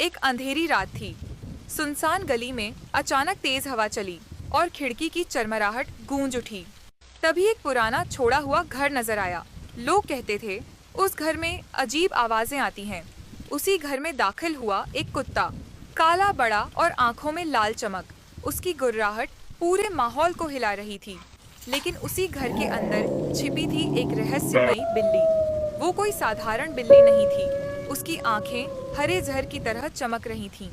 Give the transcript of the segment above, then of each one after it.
एक अंधेरी रात थी। सुनसान गली में अचानक तेज हवा चली और खिड़की की चरमराहट गूंज उठी। तभी एक पुराना छोड़ा हुआ घर नजर आया। लोग कहते थे उस घर में अजीब आवाजें आती हैं। उसी घर में दाखिल हुआ एक कुत्ता, काला बड़ा और आंखों में लाल चमक। उसकी गुर्राहट पूरे माहौल को हिला रही थी। लेकिन उसी घर के अंदर छिपी थी एक रहस्यमयी बिल्ली। वो कोई साधारण बिल्ली नहीं थी। उसकी आंखें हरे जहर की तरह चमक रही थीं।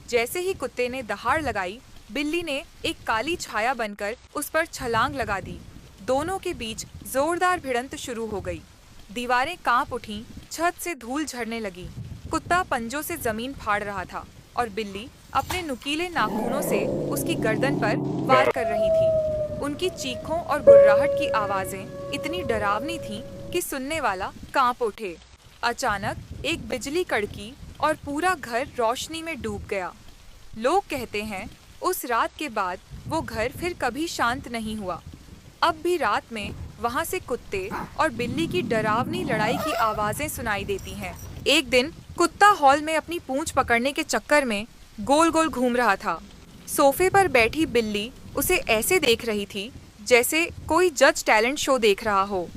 जैसे ही कुत्ते ने दहाड़ लगाई, बिल्ली ने एक काली छाया बनकर उस पर छलांग लगा दी। दोनों के बीच जोरदार भिड़ंत शुरू हो गई। दीवारें कांप उठीं, छत से धूल झड़ने लगी। कुत्ता पंजों से जमीन फाड़ रहा था और बिल्ली अपने नुकीले नाखूनों से उसकी गर्दन पर वार कर रही थी। उनकी चीखों और गुर्राहट की आवाजें इतनी डरावनी थीं कि सुनने वाला कांप उठे। अचानक एक बिजली कड़की और पूरा घर रोशनी में डूब गया। लोग कहते हैं उस रात के बाद वो घर फिर कभी शांत नहीं हुआ। अब भी रात में वहां से कुत्ते और बिल्ली की डरावनी लड़ाई की आवाजें सुनाई देती हैं। एक दिन कुत्ता हॉल में अपनी पूंछ पकड़ने के चक्कर में गोल गोल घूम रहा था। सोफे पर बैठी बिल्ली उसे ऐसे देख रही थी जैसे कोई जज टैलेंट शो देख रहा हो।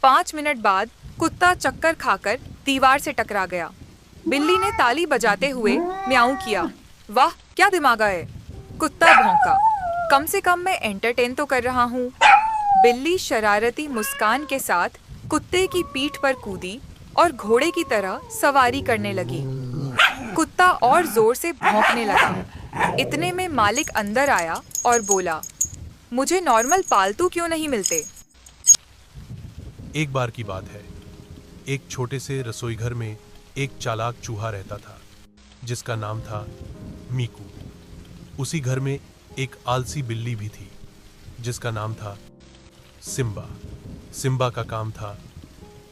5 मिनट बाद कुत्ता चक्कर खाकर दीवार से टकरा गया। बिल्ली ने ताली बजाते हुए म्याऊं किया। वाह, क्या दिमाग है! कुत्ता भौंका। कम से कम मैं एंटरटेन तो कर रहा हूँ। बिल्ली शरारती मुस्कान के साथ कुत्ते की पीठ पर कूदी और घोड़े की तरह सवारी करने लगी। कुत्ता और जोर से भौंकने लगा। इतने में मालिक अंदर आया और बोला, मुझे नॉर्मल पालतू क्यों नहीं मिलते? एक बार की बात है, एक छोटे से रसोई घर में एक चालाक चूहा रहता था जिसका नाम था मीकू। उसी घर में एक आलसी बिल्ली भी थी जिसका नाम था सिम्बा। सिम्बा का काम था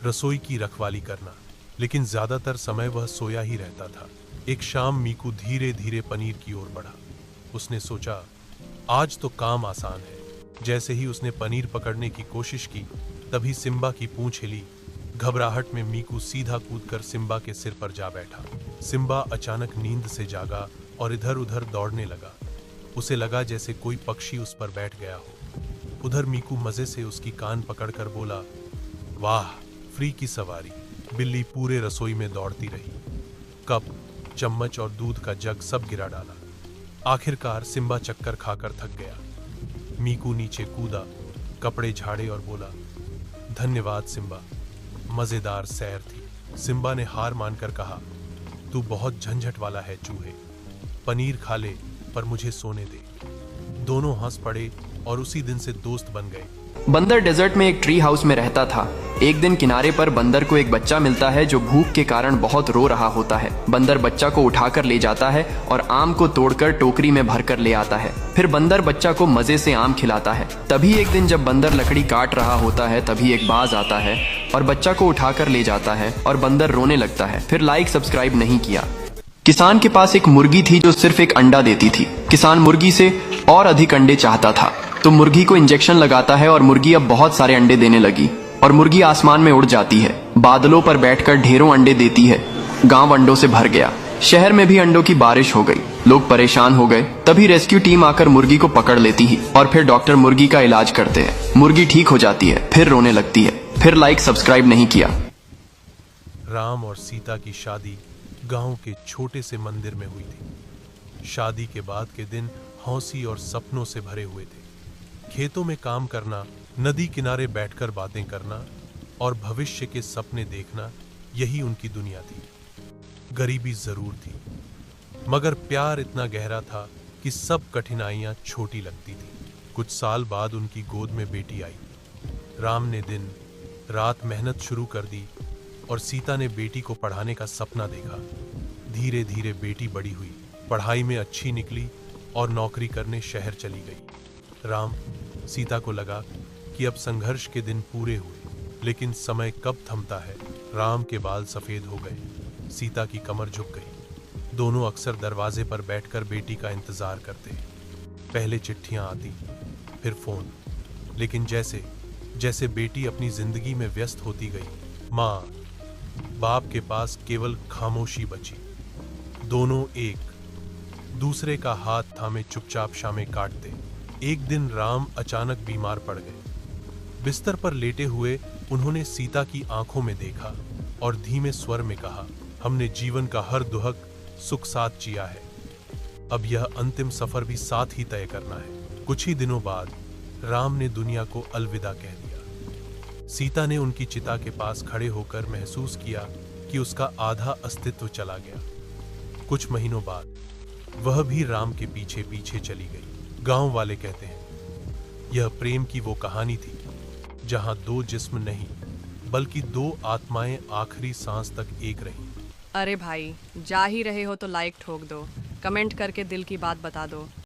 रसोई की रखवाली करना, लेकिन ज्यादातर समय वह सोया ही रहता था। एक शाम मीकू धीरे धीरे पनीर की ओर बढ़ा। उसने सोचा, आज तो काम आसान है। जैसे ही उसने पनीर पकड़ने की कोशिश की, तभी सिम्बा की पूंछ हिली। घबराहट में मीकू सीधा कूदकर सिम्बा के सिर पर जा बैठा। सिम्बा अचानक नींद से जागा और इधर उधर दौड़ने लगा। उसे लगा जैसे कोई पक्षी उस पर बैठ गया हो। उधर मीकू मजे से उसकी कान पकड़कर बोला, वाह, फ्री की सवारी। बिल्ली पूरे रसोई में दौड़ती रही। कप, चम्मच और दूध का जग सब गिरा डाला। आखिरकार सिम्बा चक्कर खाकर थक गया। मीकू नीचे कूदा, कपड़े झाड़े और बोला, धन्यवाद सिम्बा, मजेदार सैर थी। सिम्बा ने हार मानकर कहा, तू बहुत झंझट वाला है चूहे, पनीर खा ले पर मुझे सोने दे। दोनों हंस पड़े और उसी दिन से दोस्त बन गए। बंदर डेजर्ट में एक ट्री हाउस में रहता था। एक दिन किनारे पर बंदर को एक बच्चा मिलता है जो भूख के कारण बहुत रो रहा होता है। बंदर बच्चा को उठाकर ले जाता है और आम को तोड़कर टोकरी में भरकर ले आता है। फिर बंदर बच्चा को मजे से आम खिलाता है। तभी एक दिन जब बंदर लकड़ी काट रहा होता है, तभी एक बाज आता है और बच्चा को उठाकर ले जाता है और बंदर रोने लगता है। फिर लाइक सब्सक्राइब नहीं किया। किसान के पास एक मुर्गी थी जो सिर्फ एक अंडा देती थी। किसान मुर्गी से और अधिक अंडे चाहता था, तो मुर्गी को इंजेक्शन लगाता है और मुर्गी अब बहुत सारे अंडे देने लगी और मुर्गी आसमान में उड़ जाती है। बादलों पर बैठकर ढेरों अंडे देती है। गांव अंडों से भर गया। शहर में भी अंडों की बारिश हो गई। लोग परेशान हो गए। तभी रेस्क्यू टीम आकर मुर्गी को पकड़ लेती है और फिर डॉक्टर मुर्गी का इलाज करते हैं। मुर्गी ठीक हो जाती है, फिर रोने लगती है। फिर लाइक सब्सक्राइब नहीं किया। राम और सीता की शादी गांव के छोटे से मंदिर में हुई थी। शादी के बाद के दिन हौसी और सपनों से भरे हुए थे। खेतों में काम करना, नदी किनारे बैठकर बातें करना और भविष्य के सपने देखना, यही उनकी दुनिया थी। गरीबी जरूर थी, मगर प्यार इतना गहरा था कि सब कठिनाइयां छोटी लगती थी। कुछ साल बाद उनकी गोद में बेटी आई। राम ने दिन रात मेहनत शुरू कर दी और सीता ने बेटी को पढ़ाने का सपना देखा। धीरे धीरे बेटी बड़ी हुई, पढ़ाई में अच्छी निकली और नौकरी करने शहर चली गई। राम सीता को लगा कि अब संघर्ष के दिन पूरे हुए, लेकिन समय कब थमता है। राम के बाल सफेद हो गए, सीता की कमर झुक गई। दोनों अक्सर दरवाजे पर बैठकर बेटी का इंतजार करते। पहले चिट्ठियां आती, फिर फोन, लेकिन जैसे जैसे बेटी अपनी जिंदगी में व्यस्त होती गई, माँ बाप के पास केवल खामोशी बची। दोनों एक दूसरे का हाथ थामे चुपचाप शामें काटते। एक दिन राम अचानक बीमार पड़ गए। बिस्तर पर लेटे हुए उन्होंने सीता की आंखों में देखा और धीमे स्वर में कहा, हमने जीवन का हर दुहक सुख साथ जिया है, अब यह अंतिम सफर भी साथ ही तय करना है। कुछ ही दिनों बाद राम ने दुनिया को अलविदा कह दिया। सीता ने उनकी चिता के पास खड़े होकर महसूस किया कि उसका आधा अस्तित्व चला गया। कुछ महीनों बाद वह भी राम के पीछे पीछे चली गई। गांव वाले कहते हैं यह प्रेम की वो कहानी थी जहां दो जिस्म नहीं बल्कि दो आत्माएं आखिरी सांस तक एक रहीं। अरे भाई, जा ही रहे हो तो लाइक ठोक दो, कमेंट करके दिल की बात बता दो।